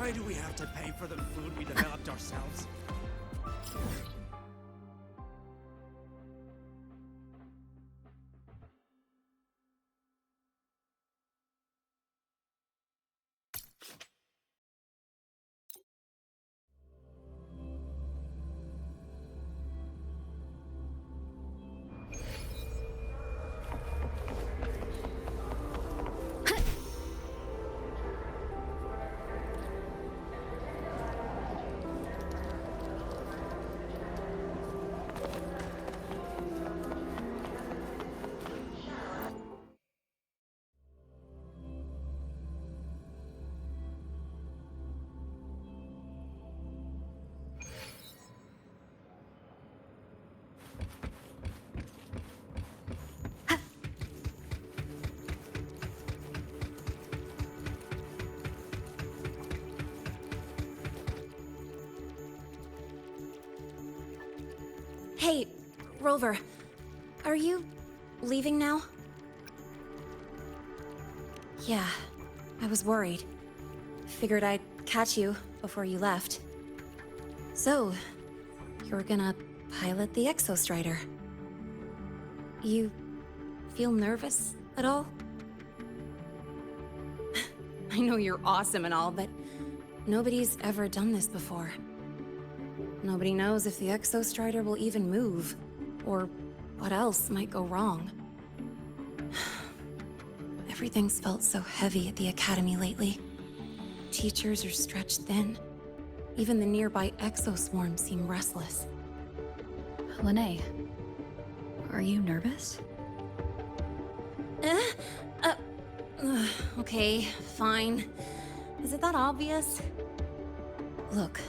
Why do we have to pay for the food we developed ourselves? Hey, Rover, are you leaving now? Yeah, I was worried. Figured I'd catch you before you left. So, you're gonna pilot the Exostrider. You feel nervous at all? I know you're awesome and all, but nobody's ever done this before. Nobody knows if the Exostrider will even move, or what else might go wrong. Everything's felt so heavy at the Academy lately. Teachers are stretched thin. Even the nearby exoswarms seem restless. Lynae, are you nervous? Okay, fine. Is it that obvious? Look,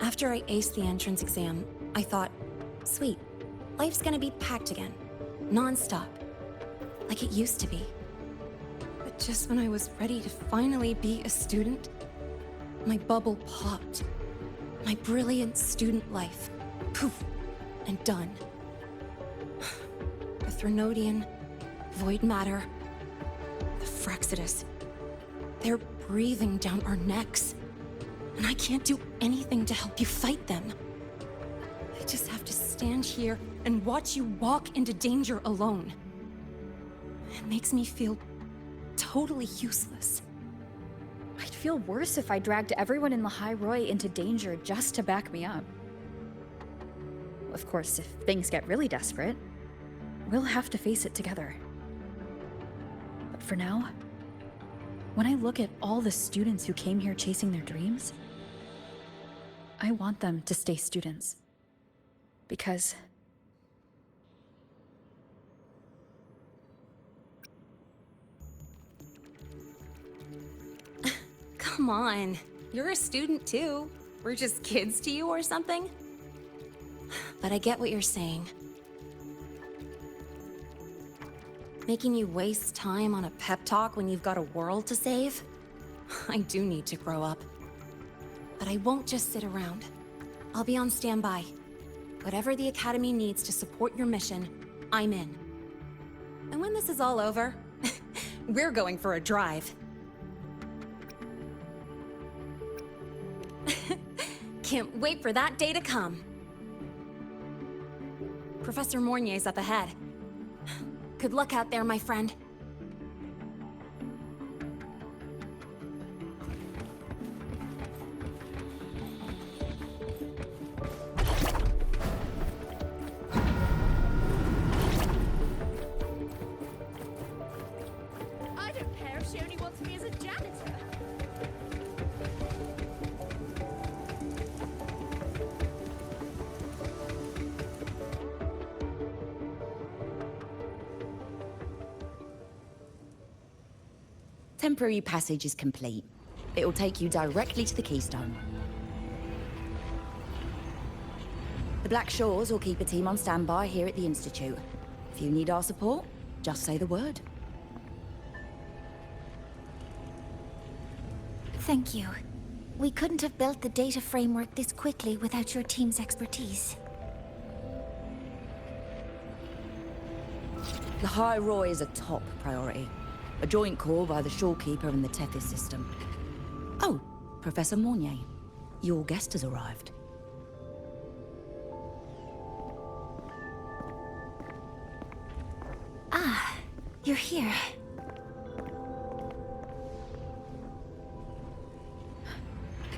after I aced the entrance exam, I thought, sweet, life's gonna be packed again. Non-stop. Like it used to be. But just when I was ready to finally be a student, my bubble popped. My brilliant student life, poof, and done. The Threnodian, void matter, the Frexidus. They're breathing down our necks. And I can't do anything to help you fight them. I just have to stand here and watch you walk into danger alone. It makes me feel totally useless. I'd feel worse if I dragged everyone in the High Roy into danger just to back me up. Of course, if things get really desperate, we'll have to face it together. But for now, when I look at all the students who came here chasing their dreams, I want them to stay students. Because Come on, you're a student too. We're just kids to you or something? But I get what you're saying. Making you waste time on a pep talk when you've got a world to save? I do need to grow up. But I won't just sit around. I'll be on standby. Whatever the Academy needs to support your mission, I'm in. And when this is all over, we're going for a drive. Can't wait for that day to come. Professor Mornye's up ahead. Good luck out there, my friend. I don't care if she only wants me as a janitor. Temporary passage is complete. It'll take you directly to the Keystone. The Black Shores will keep a team on standby here at the Institute. If you need our support, just say the word. Thank you. We couldn't have built the data framework this quickly without your team's expertise. The High Roy is a top priority. A joint call by the Shorekeeper and the Tethys system. Oh, Professor Mornye, your guest has arrived. Ah, you're here.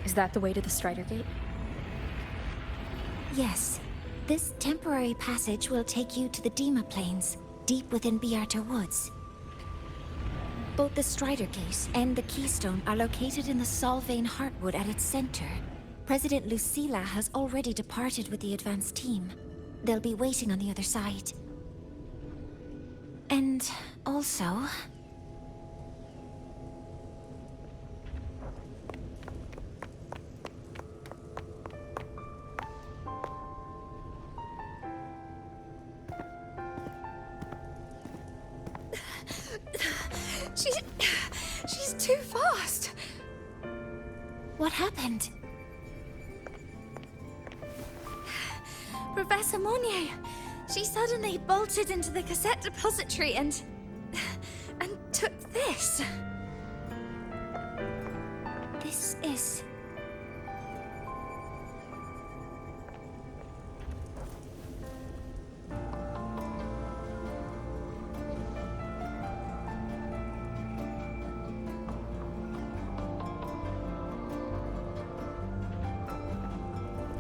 Is that the way to the Strider Gate? Yes. This temporary passage will take you to the Dima Plains, deep within Bearter Woods. Both the Strider Gate and the Keystone are located in the Solvane Heartwood at its center. President Lucilla has already departed with the advance team. They'll be waiting on the other side. And also... She's too fast. What happened? Professor Mornye, she suddenly bolted into the cassette depository and took this. This is...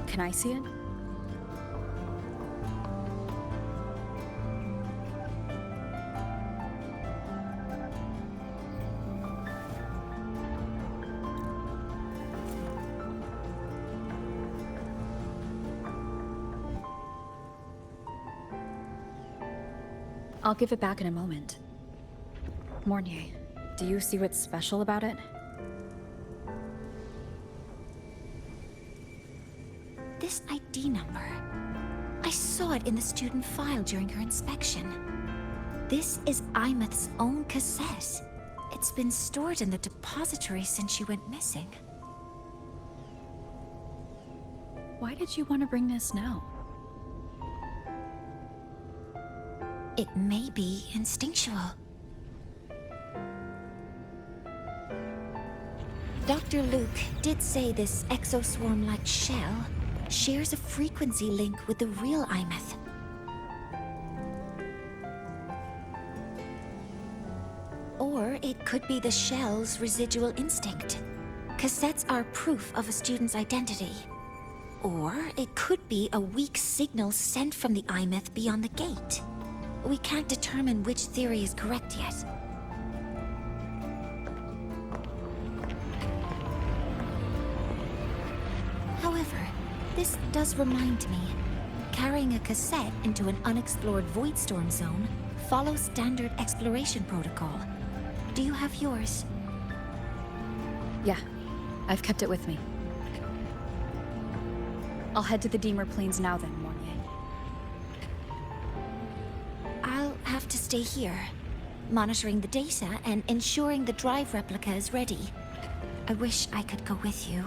Can I see it? I'll give it back in a moment. Mornye, do you see what's special about it? This ID number. I saw it in the student file during her inspection. This is Imeth's own cassette. It's been stored in the depository since she went missing. Why did you want to bring this now? It may be instinctual. Dr. Luke did say this exoswarm-like shell shares a frequency link with the real Imeth. Or it could be the shell's residual instinct. Cassettes are proof of a student's identity. Or it could be a weak signal sent from the Imeth beyond the gate. We can't determine which theory is correct yet. However, this does remind me, carrying a cassette into an unexplored Voidstorm zone follows standard exploration protocol. Do you have yours? Yeah, I've kept it with me. I'll head to the Deemer Plains now then, Mornye. I'll have to stay here, monitoring the data and ensuring the drive replica is ready. I wish I could go with you.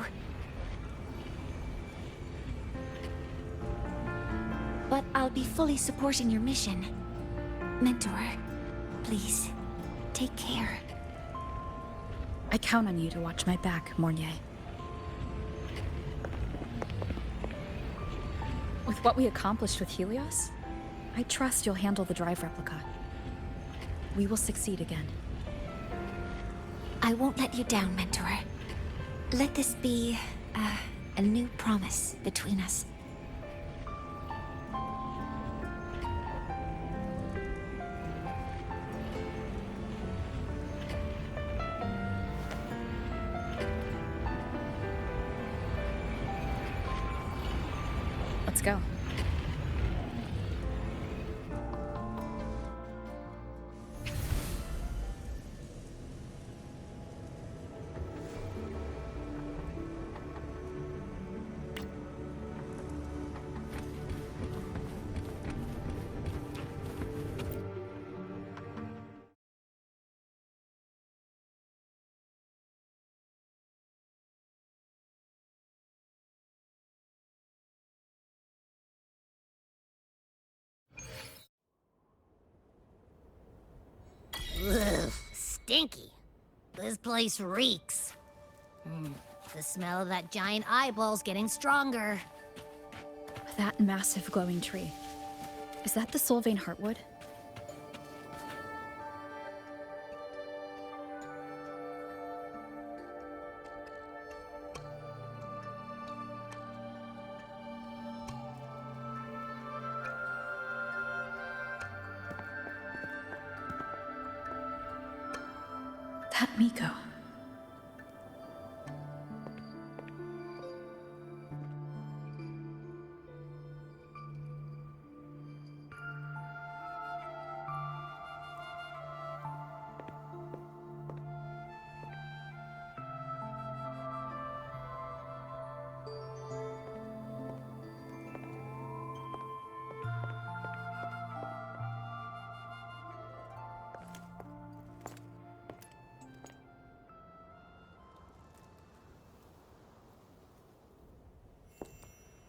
But I'll be fully supporting your mission. Mentor, please, take care. I count on you to watch my back, Mornye. With what we accomplished with Helios, I trust you'll handle the drive replica. We will succeed again. I won't let you down, Mentor. Let this be a new promise between us. Let's go. Ugh, stinky. This place reeks. The smell of that giant eyeball's getting stronger. That massive glowing tree. Is that the Solvane Heartwood? That Miko.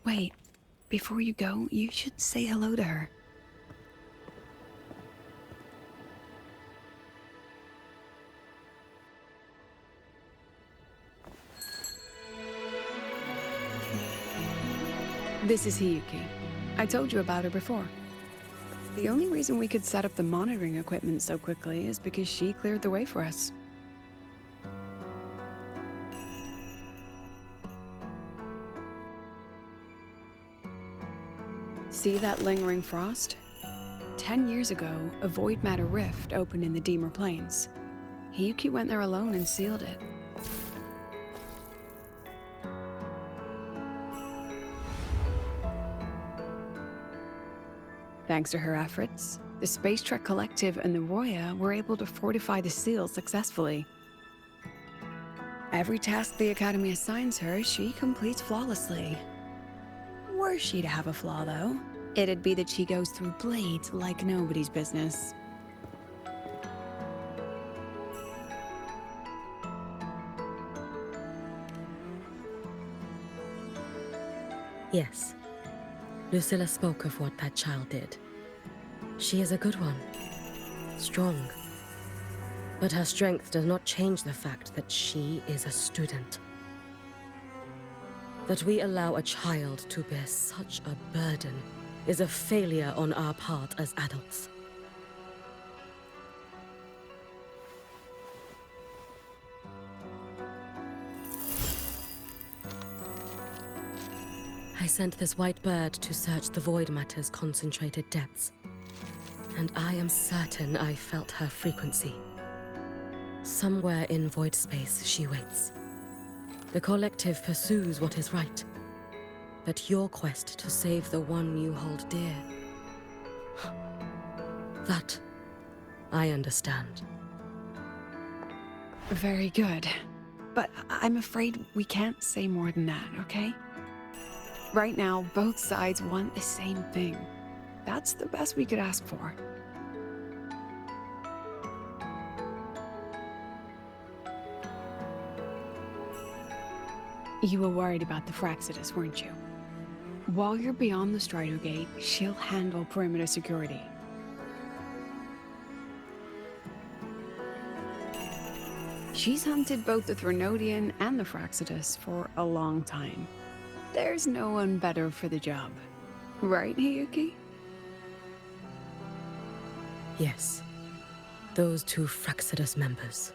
Wait, before you go, you should say hello to her. This is Hiyuki. I told you about her before. The only reason we could set up the monitoring equipment so quickly is because she cleared the way for us. See that lingering frost? 10 years ago, a void matter rift opened in the Deemer Plains. Hiyuki went there alone and sealed it. Thanks to her efforts, the Space Trek Collective and the Roya were able to fortify the seal successfully. Every task the Academy assigns her, she completes flawlessly. Were she to have a flaw, though, it'd be that she goes through blades like nobody's business. Yes. Lucilla spoke of what that child did. She is a good one. Strong. But her strength does not change the fact that she is a student. That we allow a child to bear such a burden is a failure on our part as adults. I sent this white bird to search the void matter's concentrated depths, and I am certain I felt her frequency. Somewhere in void space she waits. The collective pursues what is right, but your quest to save the one you hold dear, that I understand. Very good. But I'm afraid we can't say more than that, okay? Right now, both sides want the same thing. That's the best we could ask for. You were worried about the Fraxidus, weren't you? While you're beyond the Strider Gate, she'll handle perimeter security. She's hunted both the Threnodian and the Fraxidus for a long time. There's no one better for the job. Right, Hiyuki? Yes. Those two Fraxidus members.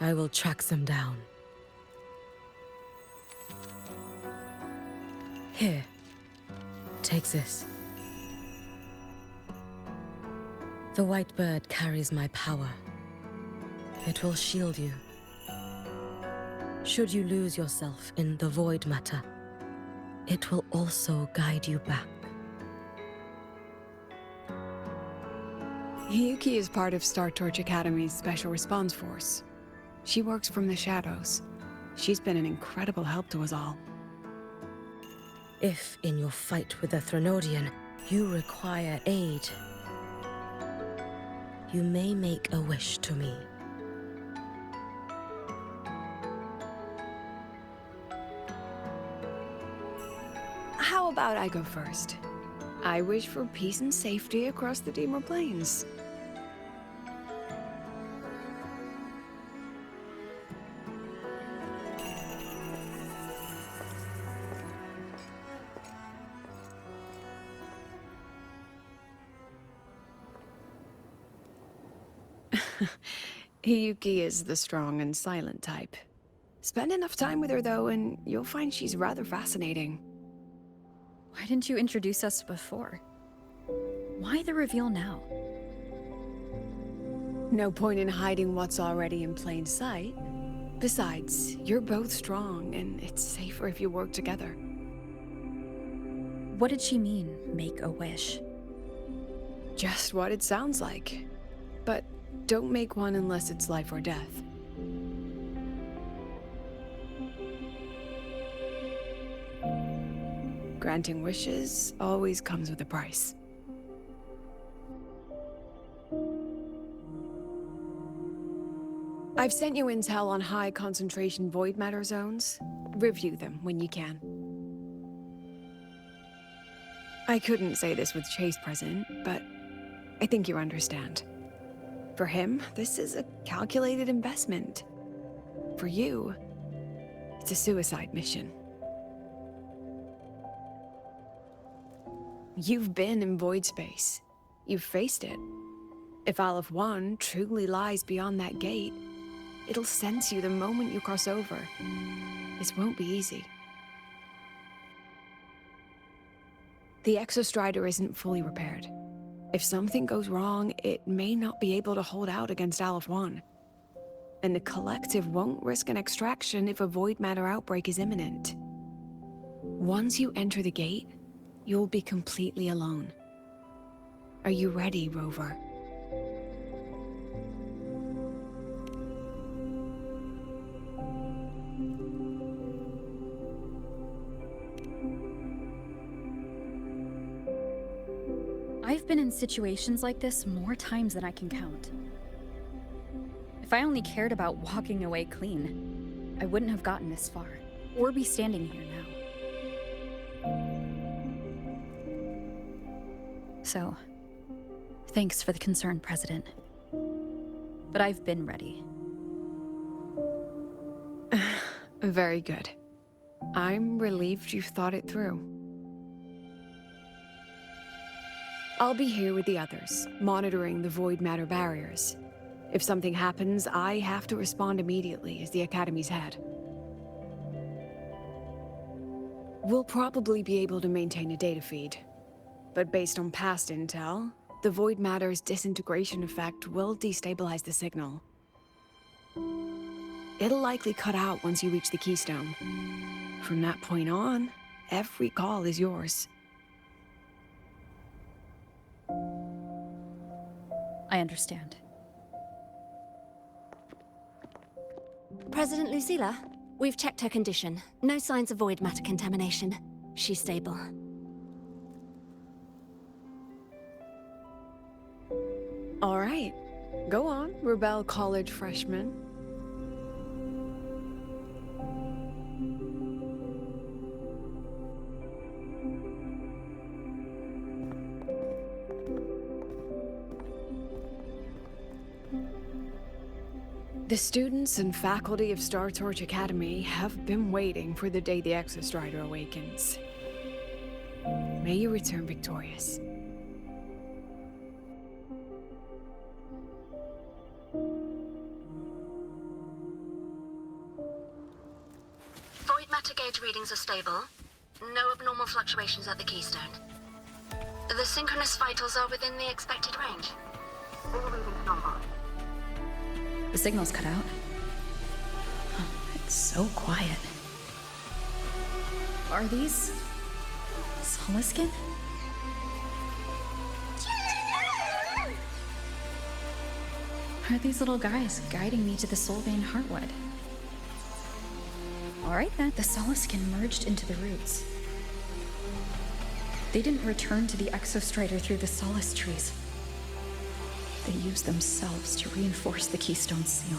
I will track them down. Here. Take this. The white bird carries my power. It will shield you. Should you lose yourself in the void matter, it will also guide you back. Hiyuki is part of Star Torch Academy's Special Response Force. She works from the shadows. She's been an incredible help to us all. If, in your fight with the Threnodian, you require aid, you may make a wish to me. How about I go first? I wish for peace and safety across the Deemer Plains. Hiyuki is the strong and silent type. Spend enough time with her, though, and you'll find she's rather fascinating. Why didn't you introduce us before? Why the reveal now? No point in hiding what's already in plain sight. Besides, you're both strong, and it's safer if you work together. What did she mean, make a wish? Just what it sounds like. But don't make one unless it's life or death. Granting wishes always comes with a price. I've sent you intel on high concentration void matter zones. Review them when you can. I couldn't say this with Chase present, but I think you understand. For him, this is a calculated investment. For you, it's a suicide mission. You've been in void space. You've faced it. If Aleph 1 truly lies beyond that gate, it'll sense you the moment you cross over. This won't be easy. The Exostrider isn't fully repaired. If something goes wrong, it may not be able to hold out against Aleph 1. And the Collective won't risk an extraction if a void matter outbreak is imminent. Once you enter the gate, you'll be completely alone. Are you ready, Rover? I've been in situations like this more times than I can count. If I only cared about walking away clean, I wouldn't have gotten this far, or be standing here now. So, thanks for the concern, President. But I've been ready. Very good. I'm relieved you've thought it through. I'll be here with the others, monitoring the void matter barriers. If something happens, I have to respond immediately as the Academy's head. We'll probably be able to maintain a data feed. But based on past intel, the void matter's disintegration effect will destabilize the signal. It'll likely cut out once you reach the keystone. From that point on, every call is yours. I understand. President Lucilla, we've checked her condition. No signs of void matter contamination. She's stable. All right. Go on, Rebel College freshman. The students and faculty of Star Torch Academy have been waiting for the day the Exostrider awakens. May you return victorious. Void matter gauge readings are stable. No abnormal fluctuations at the keystone. The synchronous vitals are within the expected range. All readings normal. The signal's cut out. Oh, it's so quiet. Are these... Soliskin? Are these little guys guiding me to the Soulbane Heartwood? Alright then. The Soliskin merged into the roots. They didn't return to the Exostrider through the Solace trees. They used themselves to reinforce the Keystone Seal.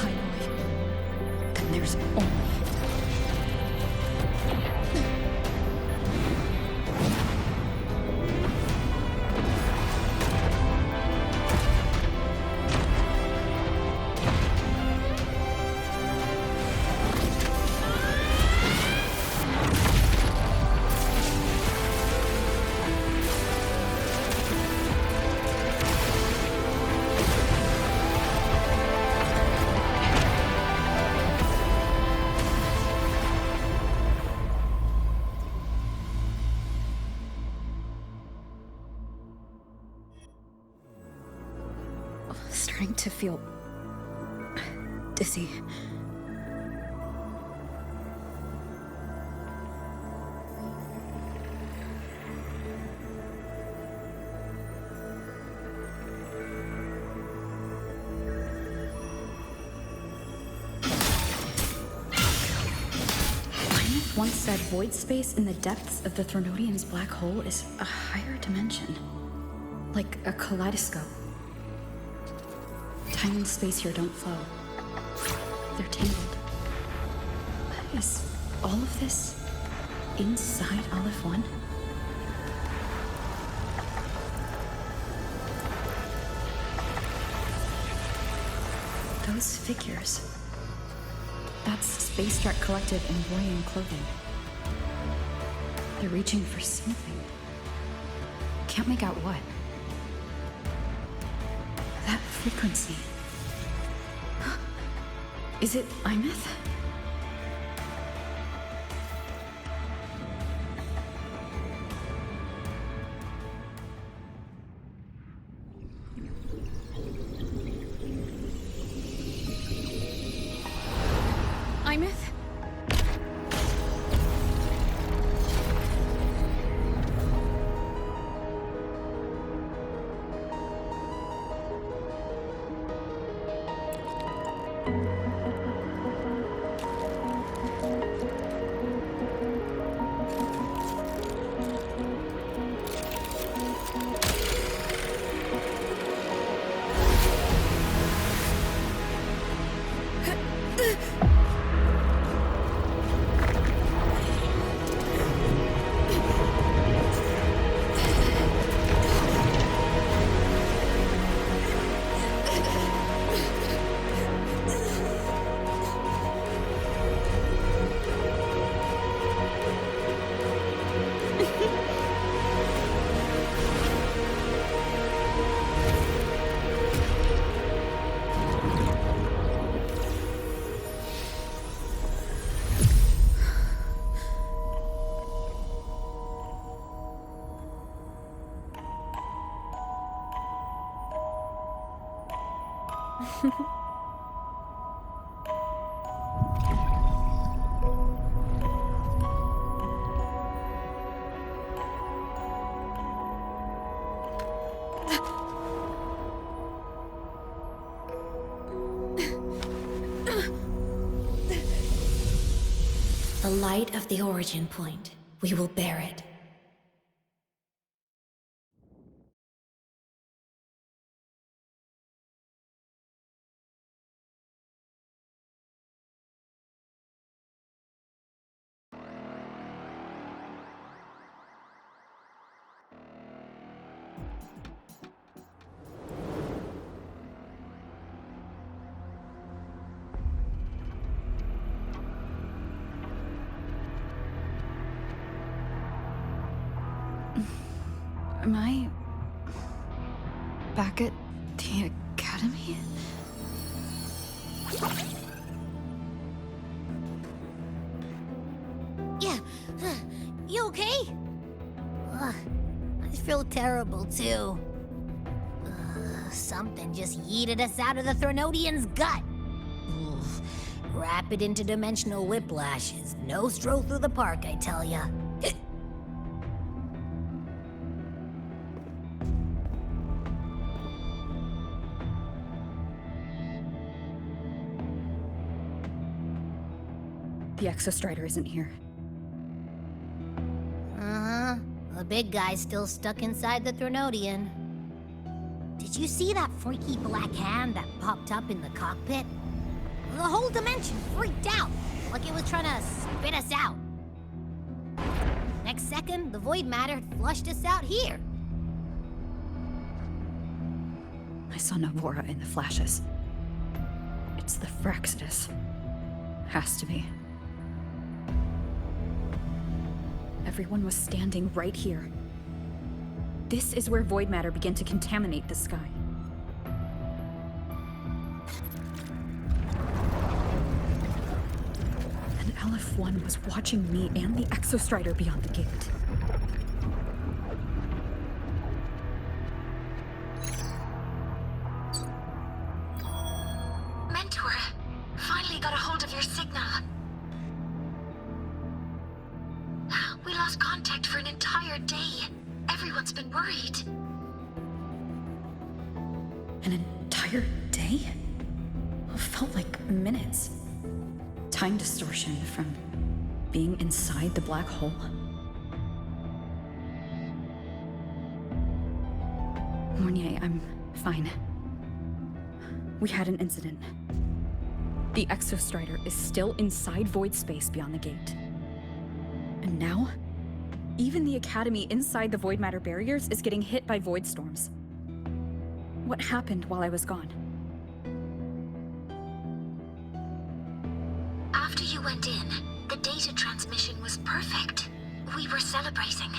High Roy, then there's only... Starting to feel dizzy. Lynae once said void space in the depths of the Threnodian's black hole is a higher dimension. Like a kaleidoscope. Time and space here don't flow. They're tangled. Is all of this inside Aleph 1? Those figures. That's Space Shark Collective in Voyan clothing. They're reaching for something. Can't make out what. That frequency. Is it Imeth? Imeth? The light of the origin point. We will bear it. Am I back at the academy? Yeah, you okay? I feel terrible too. Something just yeeted us out of the Threnodian's gut. Rapid interdimensional whiplash is no stroll through the park, I tell ya. The Exostrider isn't here. Uh-huh. The big guy's still stuck inside the Threnodian. Did you see that freaky black hand that popped up in the cockpit? whole dimension freaked out, like it was trying to spit us out. Next second, the void matter had flushed us out here. I saw Navora in the flashes. It's the Fraxidus. Has to be. Everyone was standing right here. This is where void matter began to contaminate the sky. And LF1 was watching me and the Exostrider beyond the gate. Mentor, finally got a hold of your signal. We lost contact for an entire day. Everyone's been worried. An entire day? It felt like minutes. Time distortion from being inside the black hole. Mornye, I'm fine. We had an incident. The Exostrider is still inside void space beyond the gate. And now, even the Academy inside the void matter barriers is getting hit by void storms. What happened while I was gone? After you went in, the data transmission was perfect. We were celebrating.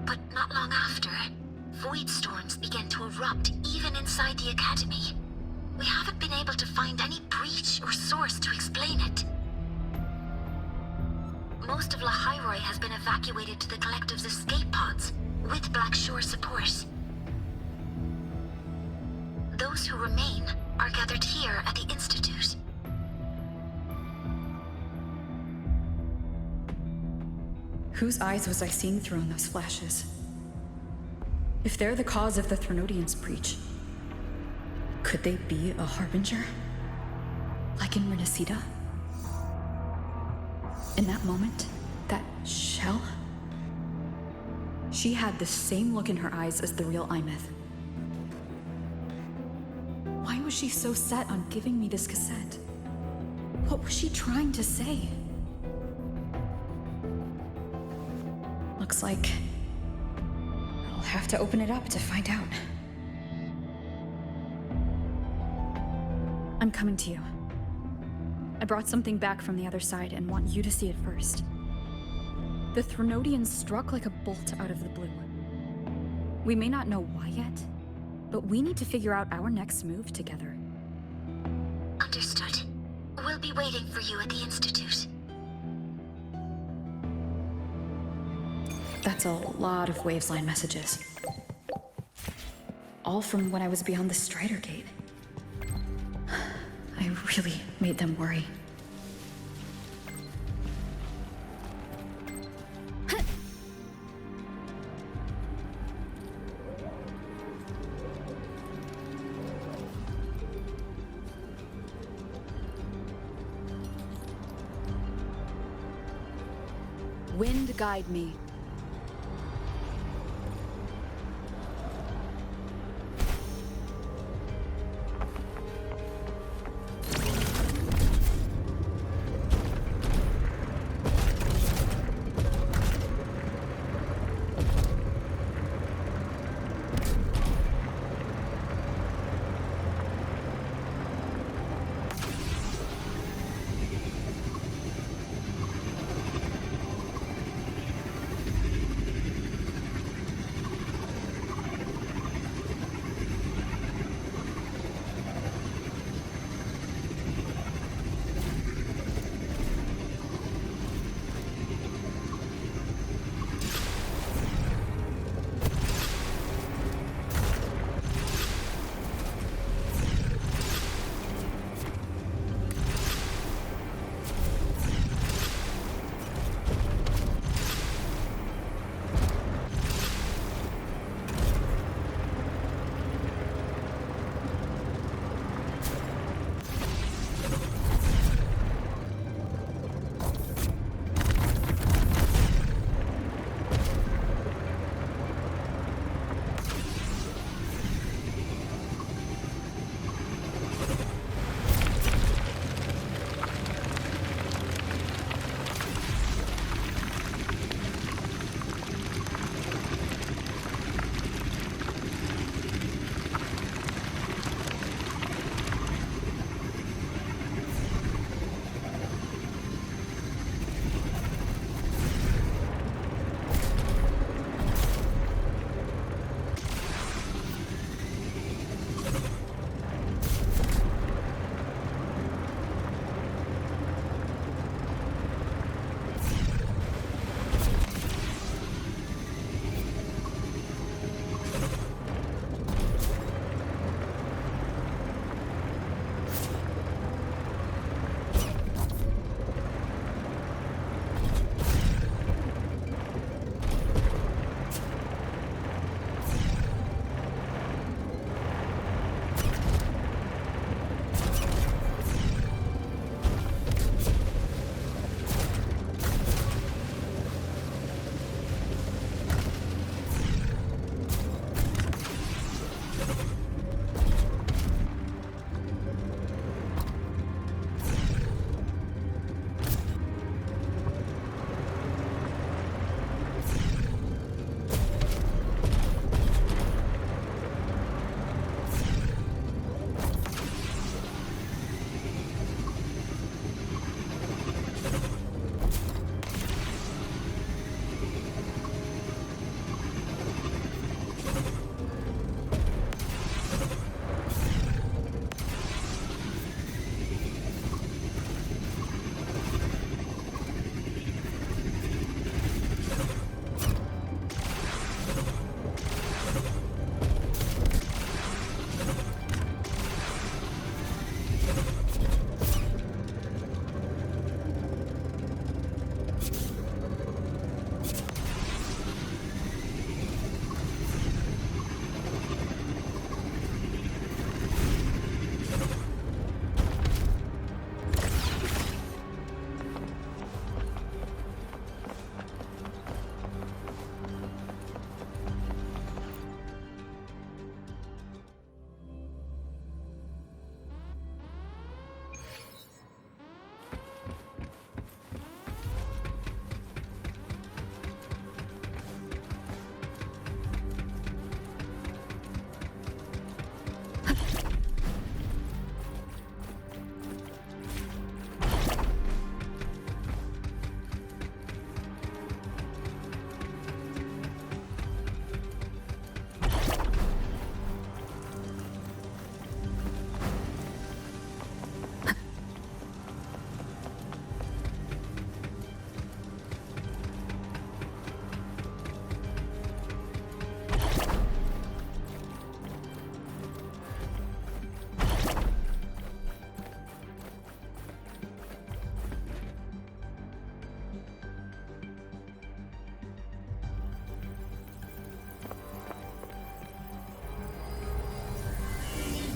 But not long after, void storms began to erupt even inside the Academy. We haven't been able to find any breach or source to explain it. Most of Lynae has been evacuated to the Collective's escape pods, with Black Shore support. Those who remain are gathered here at the Institute. Whose eyes was I seeing through in those flashes? If they're the cause of the Threnodian's breach, could they be a harbinger? Like in Renacida? In that moment, that shell? She had the same look in her eyes as the real Imeth. Why was she so set on giving me this cassette? What was she trying to say? Looks like I'll have to open it up to find out. I'm coming to you. I brought something back from the other side and want you to see it first. The Threnodian struck like a bolt out of the blue. We may not know why yet, but we need to figure out our next move together. Understood. We'll be waiting for you at the Institute. That's a lot of Wavesline messages. All from when I was beyond the Strider Gate. I really made them worry. Wind guide me.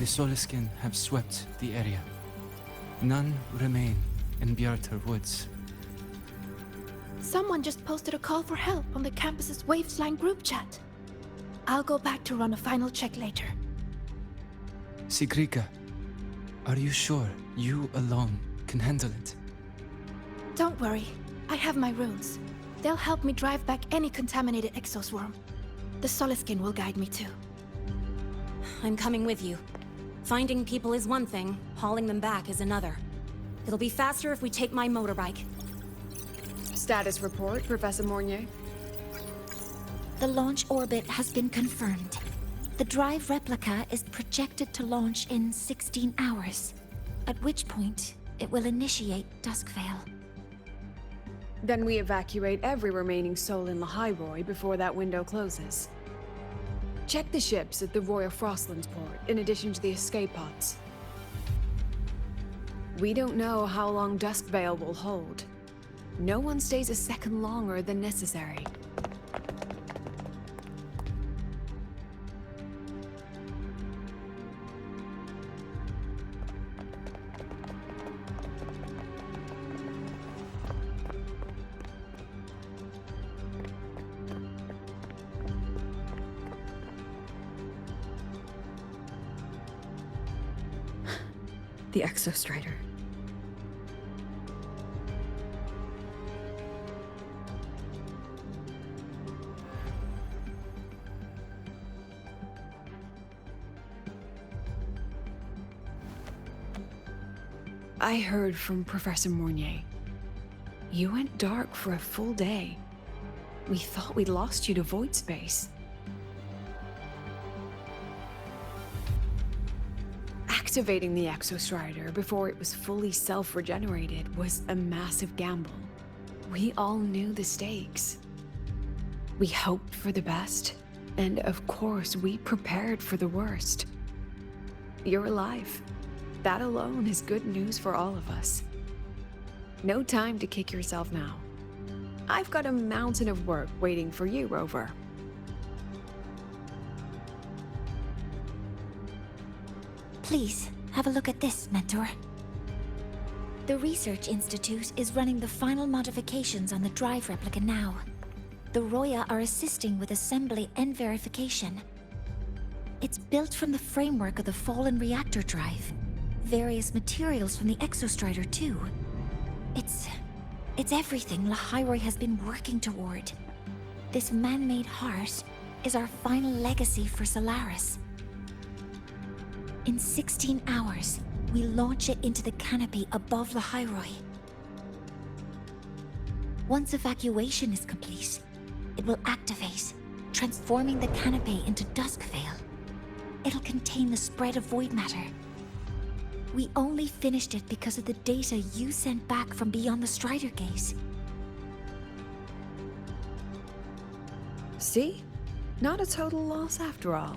The Soliskin have swept the area. None remain in Bjartar Woods. Someone just posted a call for help on the campus's Waveslang group chat. I'll go back to run a final check later. Sigrika, are you sure you alone can handle it? Don't worry, I have my runes. They'll help me drive back any contaminated exoswarm. The Soliskin will guide me too. I'm coming with you. Finding people is one thing, hauling them back is another. It'll be faster if we take my motorbike. Status report, Professor Mornye. The launch orbit has been confirmed. The drive replica is projected to launch in 16 hours, at which point it will initiate Duskvale. Then we evacuate every remaining soul in Lynae before that window closes. Check the ships at the Royal Frostlands port, in addition to the escape pods. We don't know how long Duskvale will hold. No one stays a second longer than necessary. The Exostrider. I heard from Professor Mornye. You went dark for a full day. We thought we'd lost you to void space. Activating the Exostrider before it was fully self-regenerated was a massive gamble. We all knew the stakes. We hoped for the best, and of course we prepared for the worst. You're alive. That alone is good news for all of us. No time to kick yourself now. I've got a mountain of work waiting for you, Rover. Please, have a look at this, Mentor. The Research Institute is running the final modifications on the drive replica now. The Roya are assisting with assembly and verification. It's built from the framework of the fallen reactor drive. Various materials from the Exostrider, too. It's everything Lynae has been working toward. This man-made heart is our final legacy for Solaris. In 16 hours, we launch it into the canopy above Lynae. Once evacuation is complete, it will activate, transforming the canopy into Duskvale. It'll contain the spread of void matter. We only finished it because of the data you sent back from beyond the Strider Gate. See? Not a total loss after all.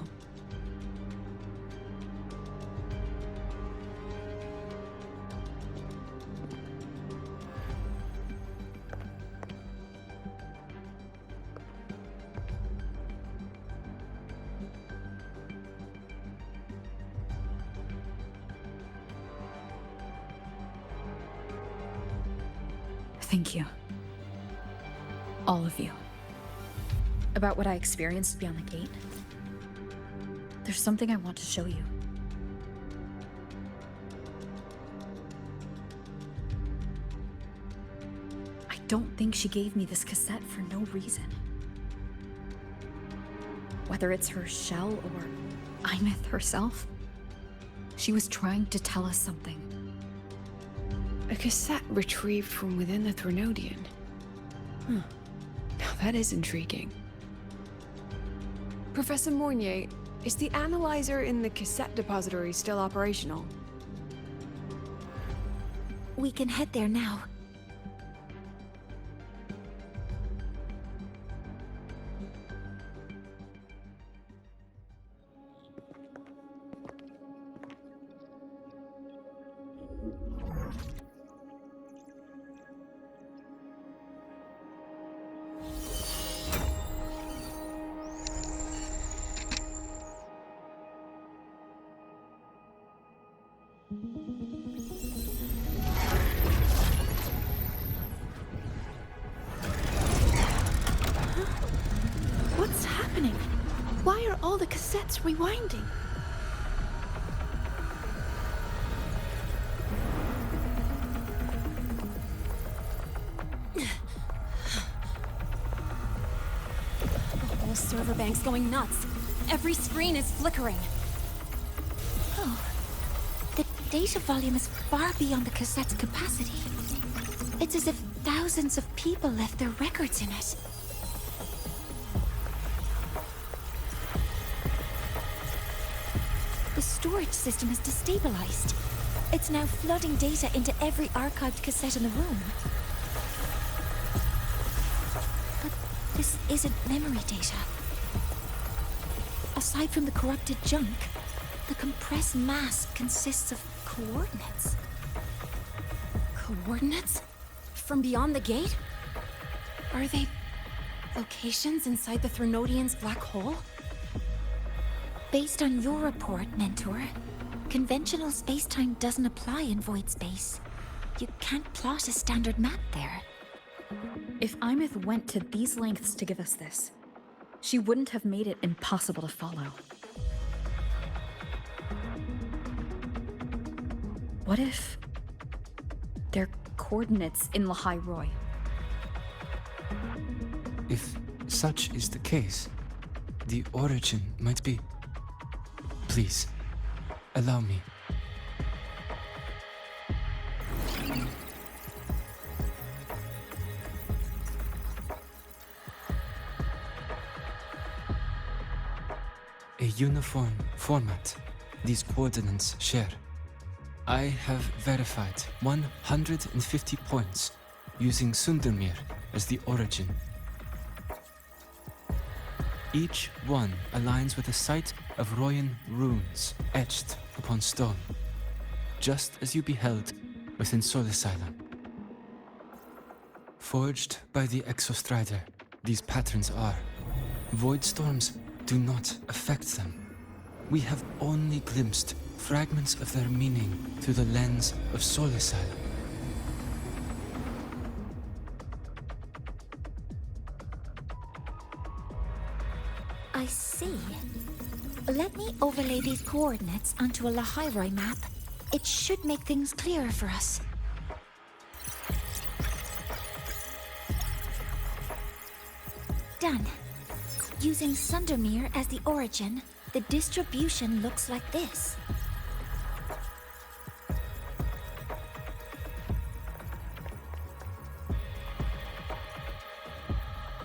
Thank you. All of you. About what I experienced beyond the gate. There's something I want to show you. I don't think she gave me this cassette for no reason. Whether it's her shell or Ymith herself, she was trying to tell us something. A cassette retrieved from within the Threnodian. Huh. Now that is intriguing. Professor Mornye, is the analyzer in the cassette depository still operational? We can head there now. What's happening? Why are all the cassettes rewinding? The whole server bank's going nuts. Every screen is flickering. Oh. The data volume is far beyond the cassette's capacity. It's as if thousands of people left their records in it. The storage system is destabilized. It's now flooding data into every archived cassette in the room. But this isn't memory data. Aside from the corrupted junk, the compressed mass consists of coordinates. Coordinates? From beyond the gate? Are they locations inside the Threnodian's black hole? Based on your report, Mentor, conventional space-time doesn't apply in void space. You can't plot a standard map there. If Imith went to these lengths to give us this, she wouldn't have made it impossible to follow. What if they're coordinates in Lynae Roy? If such is the case, the origin might be... Please, allow me. A uniform format these coordinates share. I have verified 150 points using Sundermere as the origin. Each one aligns with a site of Royan runes etched upon stone, just as you beheld within Soul Asylum. Forged by the Exostrider, these patterns are. Void storms do not affect them. We have only glimpsed fragments of their meaning through the lens of Soul Asylum. I see. Let me overlay these coordinates onto a Lynae Roy map. It should make things clearer for us. Done. Using Sundermere as the origin, the distribution looks like this.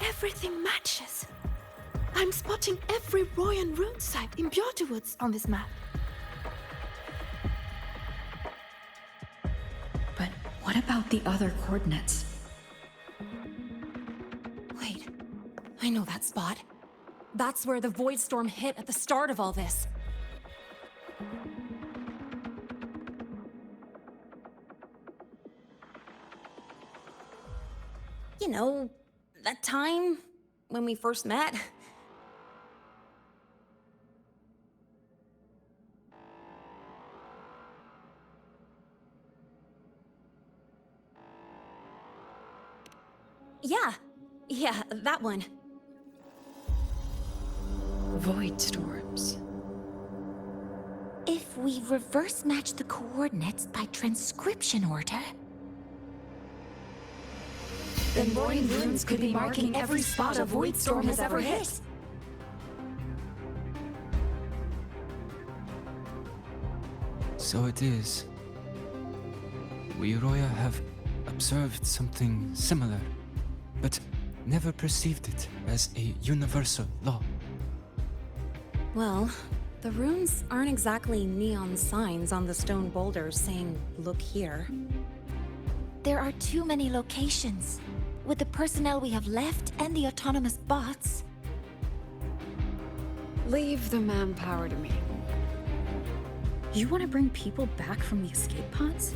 Everything matches. I'm spotting every Royan rune site in Bjorterwoods on this map. But what about the other coordinates? Wait, I know that spot. That's where the Void Storm hit at the start of all this. You know, that time when we first met? Yeah, that one. Void storms. If we reverse match the coordinates by transcription order... Then Royan runes could be marking every spot a Void Storm has ever hit. So it is. We Roya have observed something similar, but never perceived it as a universal law. Well, the runes aren't exactly neon signs on the stone boulders saying, "Look here." There are too many locations. With the personnel we have left and the autonomous bots... Leave the manpower to me. You want to bring people back from the escape pods?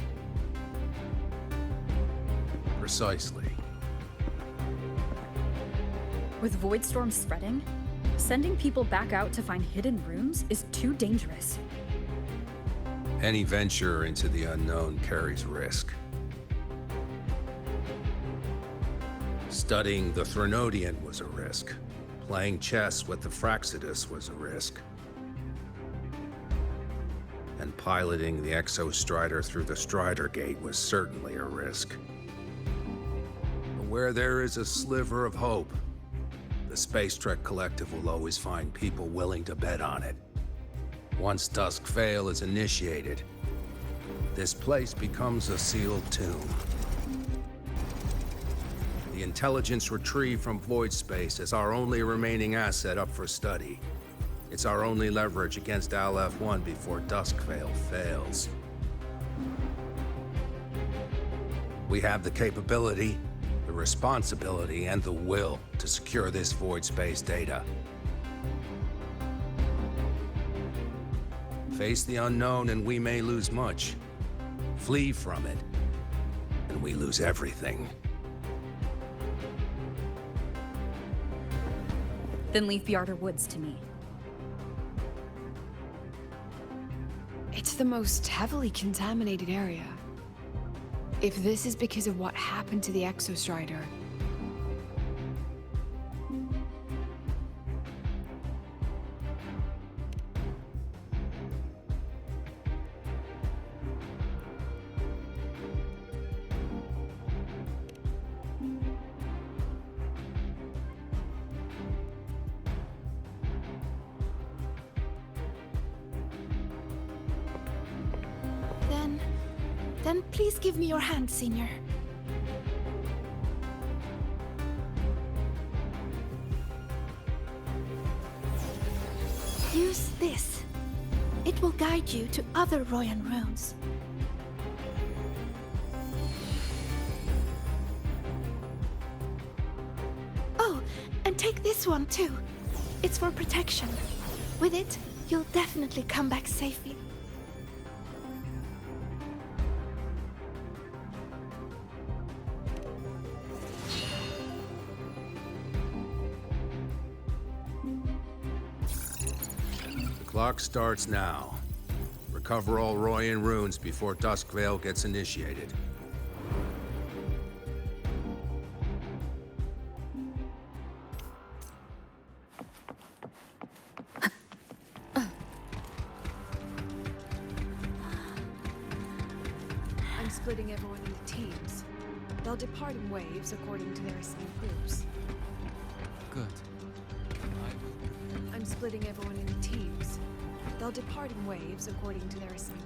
Precisely. With Void Storm spreading, sending people back out to find hidden rooms is too dangerous. Any venture into the unknown carries risk. Studying the Threnodian was a risk. Playing chess with the Fraxidus was a risk. And piloting the Exostrider through the Strider Gate was certainly a risk. But where there is a sliver of hope, the Space Trek Collective will always find people willing to bet on it. Once Dusk Vale is initiated, this place becomes a sealed tomb. The intelligence retrieved from void space is our only remaining asset up for study. It's our only leverage against Aleph-1 before Dusk Vale fails. We have the capability, the responsibility, and the will to secure this void space data. Face the unknown and we may lose much. Flee from it, and we lose everything. Then leave Bjarter Woods to me. It's the most heavily contaminated area. If this is because of what happened to the Exostrider, Then please give me your hand, Senior. Use this. It will guide you to other Royan runes. Oh, and take this one too. It's for protection. With it, you'll definitely come back safely. Clock starts now. Recover all Royan runes before Dusk Vale gets initiated. I'm splitting everyone into teams. They'll depart in waves according to their assigned groups. Good. I'm splitting everyone into teams. They'll depart in waves according to their assigned